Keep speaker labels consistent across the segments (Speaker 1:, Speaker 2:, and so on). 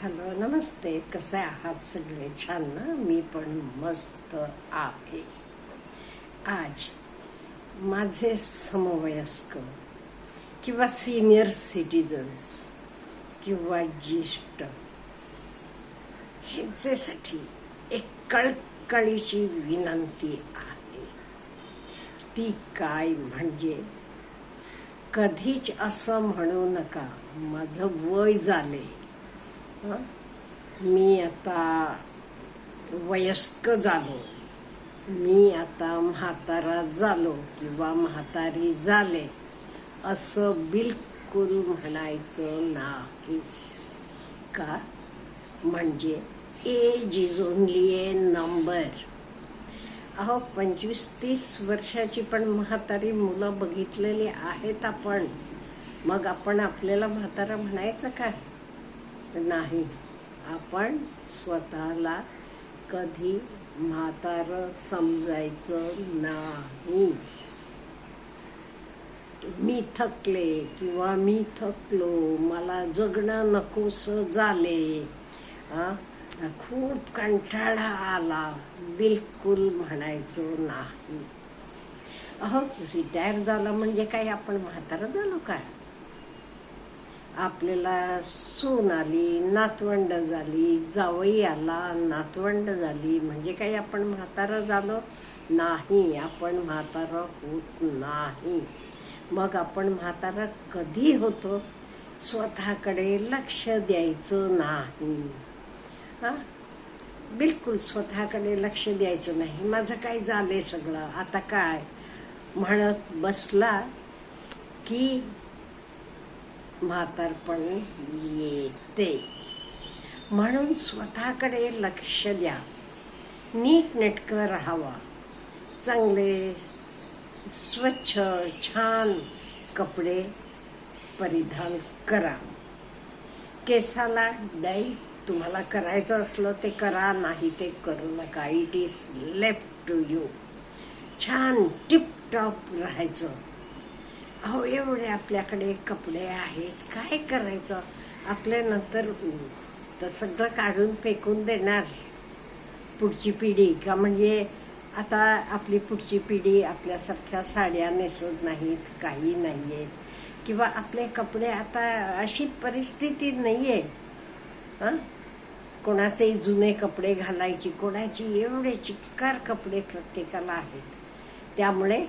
Speaker 1: Hello, नमस्ते. कसे आहात सगळे? छान ना? मी पण मस्त आहे. आज माझे समवयस्क किंवा सिनियर सिटीजन्स किंवा ज्येष्ठ ह्यांच्यासाठी एक कळकळीची विनंती आहे. ती काय म्हणजे, कधीच असं म्हणू नका माझं वय झाले, मी आता वयस्क झालो, मी आता म्हातारा झालो किंवा म्हातारी झाले, असं बिलकुल म्हणायचं नाही. का म्हणजे age is only a number. अहो, 25-30 वर्षाची पण म्हातारी मुलं बघितलेली आहेत आपण. मग आपण आपल्याला म्हातारा म्हणायचं काय? नाही. आपण स्वतःला कधी म्हातारं समजायचं नाही. मी थकले किंवा मी थकलो, मला जगणं नकोसं झाले, खूप कंटाळा आला, बिलकुल म्हणायचं नाही. अहो, रिटायर झाला म्हणजे काय आपण म्हातारं झालो काय? आपल्याला सून आली, नातवंड झाली, जावई आला, नातवंड झाली म्हणजे काही आपण म्हातारं झालो नाही. आपण म्हातारं होत नाही. मग आपण म्हातारं कधी होतो? स्वतःकडे लक्ष द्यायचं नाही. बिलकुल स्वतःकडे लक्ष द्यायचं नाही. माझं काय झालंय सगळं, आता काय म्हणत बसला की म्हातारपण येते. म्हणून स्वतःकडे लक्ष द्या, नीटनेटकं राहावा, चांगले स्वच्छ छान कपडे परिधान करा. केसाला डाई तुम्हाला करायचं असलं ते करा, नाही ते करू नका. It is left to you. छान टिपटॉप राहायचं. अहो, एवढे आपल्याकडे कपडे आहेत, काय करायचं? आपल्या नंतर तर सगळं काढून फेकून देणार पुढची पिढी का? म्हणजे आता आपली पुढची पिढी आपल्यासारख्या साड्या नेसत नाहीत, काही नाही आहेत, किंवा आपले कपडे आता अशी परिस्थिती नाही आहे. कोणाचे जुने कपडे घालायची, कोणाची एवढे चिक्कार कपडे प्रत्येकाला आहेत. त्यामुळे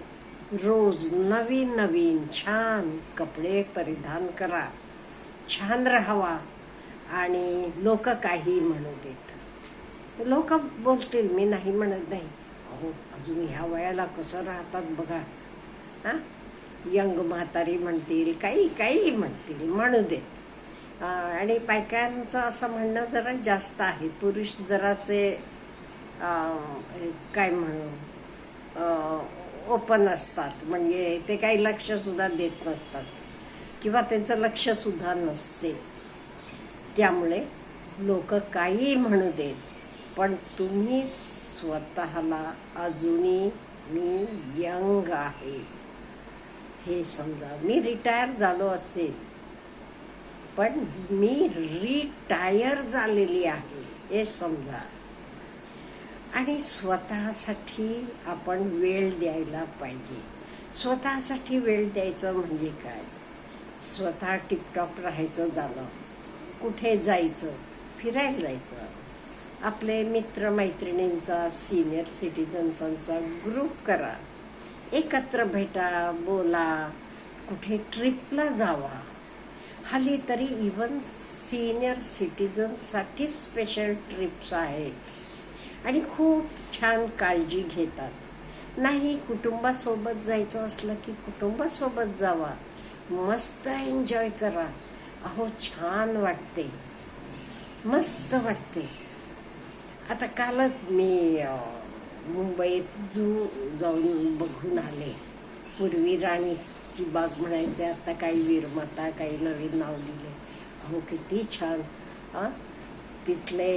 Speaker 1: रोज नवीन नवीन छान कपडे परिधान करा, छान राहावा. आणि लोक काही म्हणू देत, लोक बोलतील, मी नाही म्हणत नाही. अहो, अजून ह्या वयाला कसं राहतात बघा. यंग म्हातारी म्हणतील, काही काही म्हणतील, म्हणू देत. आणि बायकांचं असं म्हणणं जरा जास्त आहे. पुरुष जरासे काय म्हणू, ओपन असतात, म्हणजे ते काही लक्ष सुद्धा देत नसतात किंवा त्यांचं लक्ष सुद्धा नसते. त्यामुळे लोक काही म्हणू देत, पण तुम्ही स्वतःला अजूनही मी यंग आहे हे समजा. मी रिटायर झालो असेल, पण मी रिटायर झालेली आहे हे समजा. आणि स्वतःसाठी आपण वेळ द्यायला पाहिजे. स्वतःसाठी वेळ द्यायचं म्हणजे काय? स्वतः टिपटॉप राहायचं झालं, कुठे जायचं, फिरायला जायचं, आपले मित्रमैत्रिणींचा, सिनियर सिटीजन्सांचा ग्रुप करा, एकत्र भेटा, बोला, कुठे ट्रिपला जावा. हल्ली तरी इवन सिनियर सिटीजन्ससाठी स्पेशल ट्रिप्स आहेत आणि खूप छान काळजी घेतात. नाही, कुटुंबासोबत जायचं असलं की कुटुंबासोबत जावा, मस्त एन्जॉय करा. अहो, छान वाटते, मस्त वाटते. आता कालच मी मुंबईत जाऊन बघून आले. पूर्वी राणीची बाग म्हणायचे, आता काही वीरमाता, काही नवीन नाव दिले. अहो, किती छान. तिथले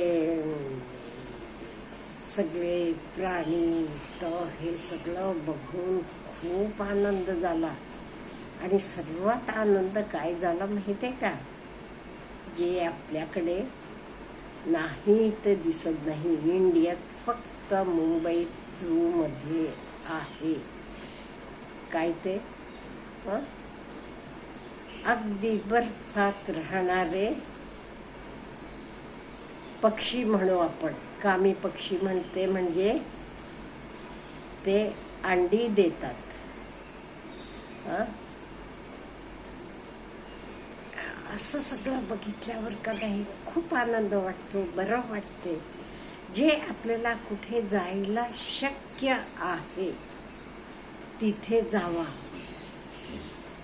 Speaker 1: सगळे प्राणी, तर हे सगळं बघून खूप आनंद झाला. आणि सर्वात आनंद काय झाला माहिती आहे का? जे आपल्याकडे नाही ते दिसत नाही. इंडियात फक्त मुंबईत झू मध्ये आहे. काय ते अगदी बर्फात राहणारे पक्षी म्हणू आपण. कामी पक्षी म्हणते म्हणजे ते अंडी देतात. असं सगळं बघितल्यावर का नाही खूप आनंद वाटतो, बरं वाटते. जे आपल्याला कुठे जायला शक्य आहे तिथे जावा,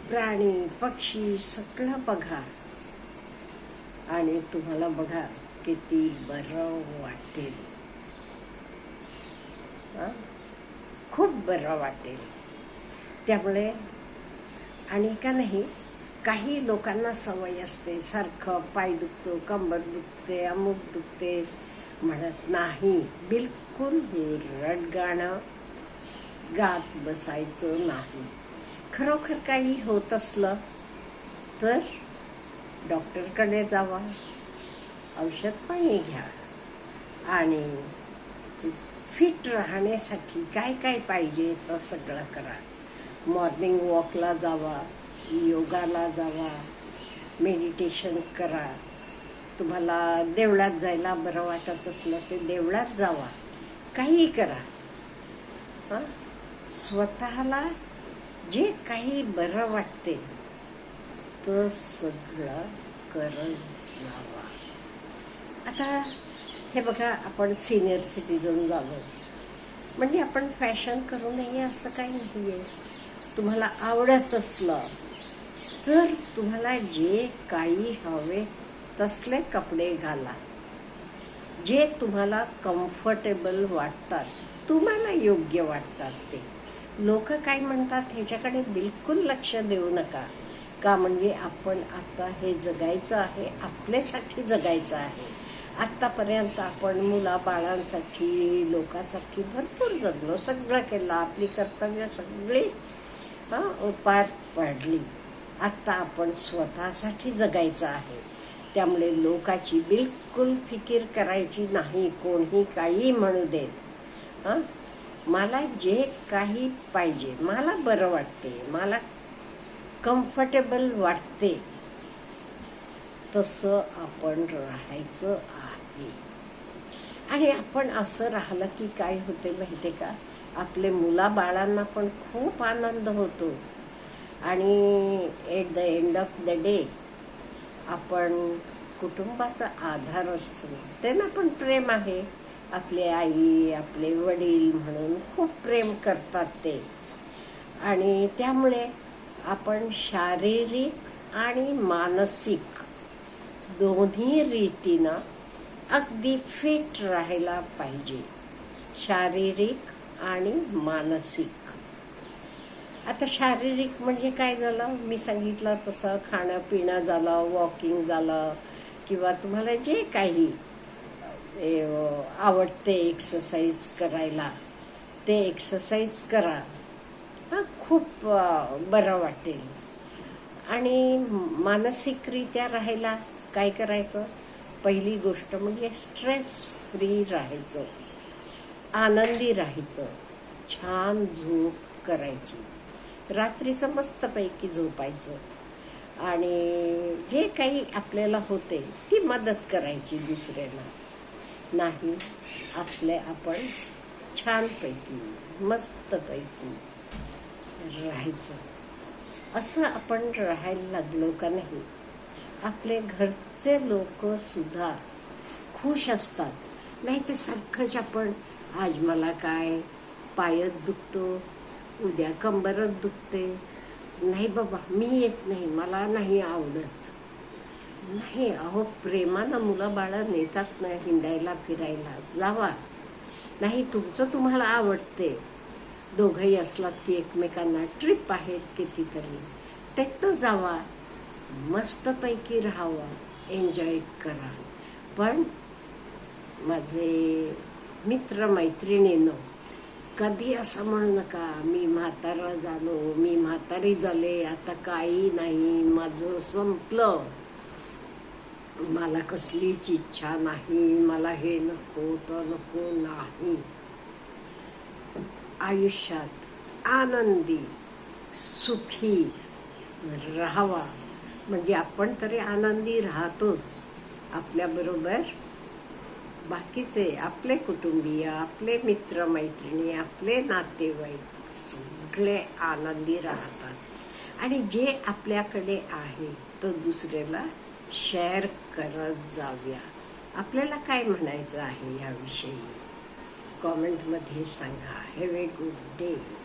Speaker 1: प्राणी पक्षी सगळं बघा आणि तुम्हाला बघा किती बरं वाटेल. खूप बरं वाटेल. त्यामुळे आणि का नाही काही लोकांना सवय असते सारखं पाय दुखतो, कंबर दुखते, अमुक दुखते म्हणत नाही. बिलकुल रडगाणं गात बसायचं नाही. खरोखर काही होत असलं तर डॉक्टरकडे जावा, औषध पाणी घ्या आणि फिट राहण्यासाठी काय काय पाहिजे तर सगळं करा. मॉर्निंग वॉकला जावा, योगाला जावा, मेडिटेशन करा. तुम्हाला देवळात जायला बरं वाटत असलं ते देवळात जावा, काही करा. स्वतःला जे काही बरं वाटते तर सगळं करत जावा. आता हे बघा, आपण सिनियर सिटीजन झालो म्हणजे आपण फॅशन करू नये असं काही नाही आहे. तुम्हाला आवडत असलं तर तुम्हाला जे काही हवे तसले कपडे घाला, जे तुम्हाला कम्फर्टेबल वाटतात, तुम्हाला योग्य वाटतात ते. लोक काय म्हणतात ह्याच्याकडे बिलकुल लक्ष देऊ नका. का म्हणजे आपण आता हे जगायचं आहे, आपल्यासाठी जगायचं आहे. आत्तापर्यंत आपण मुलाबाळांसाठी लोकांसाठी भरपूर जगलो, सगळं केलं, आपली कर्तव्य सगळी पार पडली. आत्ता आपण स्वतःसाठी जगायचं आहे. त्यामुळे लोकांची बिलकुल फिकीर करायची नाही. कोणी काही म्हणू देत. मला जे काही पाहिजे, मला बरं वाटते, मला कम्फर्टेबल वाटते तसं आपण राहायचं आहे. आणि आपण असं राहिलं की काय होते माहिती का, आपले मुलाबाळांना पण खूप आनंद होतो. आणि at the end of the day आपण कुटुंबाचा आधार असतो. त्यांना पण प्रेम आहे. आपले आई, आपले वडील म्हणून खूप प्रेम करतात ते. आणि त्यामुळे आपण शारीरिक आणि मानसिक दोन्ही रीतीनं अगदी फिट राहायला पाहिजे. शारीरिक आणि मानसिक. आता शारीरिक म्हणजे काय झालं, मी सांगितलं तसं खाणं पिणं झालं, वॉकिंग झालं, किंवा तुम्हाला जे काही आवडते एक्सरसाइज करायला ते एक्सरसाइज करा. खूप बरं वाटेल. आणि मानसिकरित्या राहायला काय करायचं, पहिली गोष्ट म्हणजे स्ट्रेस फ्री राहायचं, आनंदी राहायचं, छान झोप करायची, रात्रीचं मस्तपैकी झोपायचं आणि जे काही आपल्याला होते ती मदत करायची दुसऱ्याला. नाही आपण छानपैकी मस्तपैकी राहायचं. असं आपण राहायला लागलो का नाही, आपले घरचे लोक सुद्धा खुश असतात. नाही ते सारखंच आपण आज मला काय पायात दुखतो, उद्या कंबरच दुखते, नाही बाबा मी येत नाही, मला नाही आवडत. नाही, अहो प्रेमानं मुलं बाळा नेतात ना हिंडायला फिरायला, जावा. नाही तुमचं तुम्हाला आवडते, दोघंही असलात की एकमेकांना ट्रिप आहेत कितीतरी, त्यातनं जावा, मस्तपैकी राहावा, एन्जॉय करा. पण माझे मित्र मैत्रिणींनो, कधी असं म्हणू नका मी म्हातारा झालो, मी म्हातारी झाले, आता काही नाही, माझं संपलं. मला कसलीच इच्छा नाही, मला हे नको तर नको नाही. आयुष्यात आनंदी सुखी राहावा. म्हणजे आपण तरी आनंदी राहतोच, आपल्याबरोबर बाकीचे आपले कुटुंबीय, आपले मित्रमैत्रिणी, आपले नातेवाईक सगळे आनंदी राहतात. आणि जे आपल्याकडे आहे तो दुसऱ्याला शेअर करत जाऊया. आपल्याला काय म्हणायचं आहे याविषयी कॉमेंटमध्ये सांगा. Have a good day.